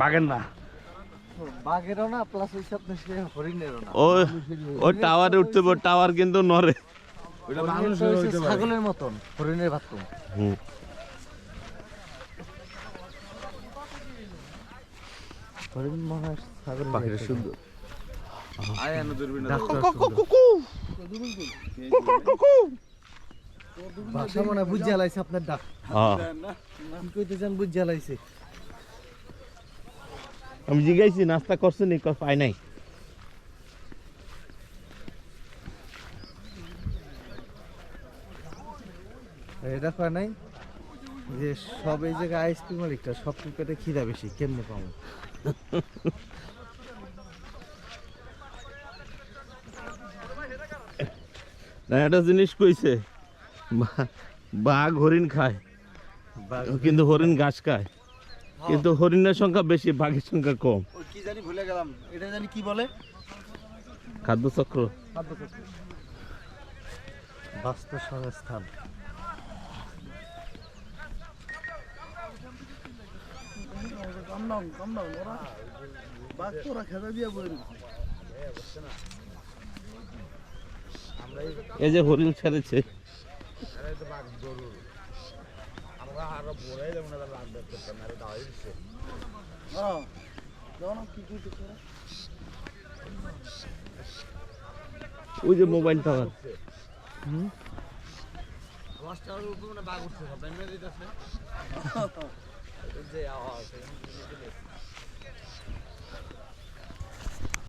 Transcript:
বাঘের না, বাঘেরও না, প্লাস ওই সাথে হরিণেরও না। ও টাওয়ারে উঠতে টাওয়ার কিন্তু নড়ে। ছাগলের মতন, হরিণের বাচ্চা। হরিণ মনে হয় ছাগল পাখিটা সুন্দর। ভাষা মনে বুঝ জ্বালাইছে আপনার ডাক। কি কইতে চান বুঝ জ্বালাইছে। আমি জিজ্ঞাসি নাস্তা করছেন নি, পাই নাই। এটা কয় নাই যে সব এই জায়গায় আইসক্রিম মালিকটা সব পেটে খিদা বেশি, কেমনে পাবো? না, একটা জিনিস কইছে, বাঘ হরিণ খায় কিন্তু হরিণ ঘাস খায়, কিন্তু হরিণের সংখ্যা বেশি, বাঘের সংখ্যা কম। কি জানি ভুলে গেলাম, এটা জানি কি বলে, খাদ্যচক্র। বাস্তু সংস্থান। এই যে হরিণ ছেড়েছে, ওই যে মোবাইল টাওয়ার। বাঘ উঠছে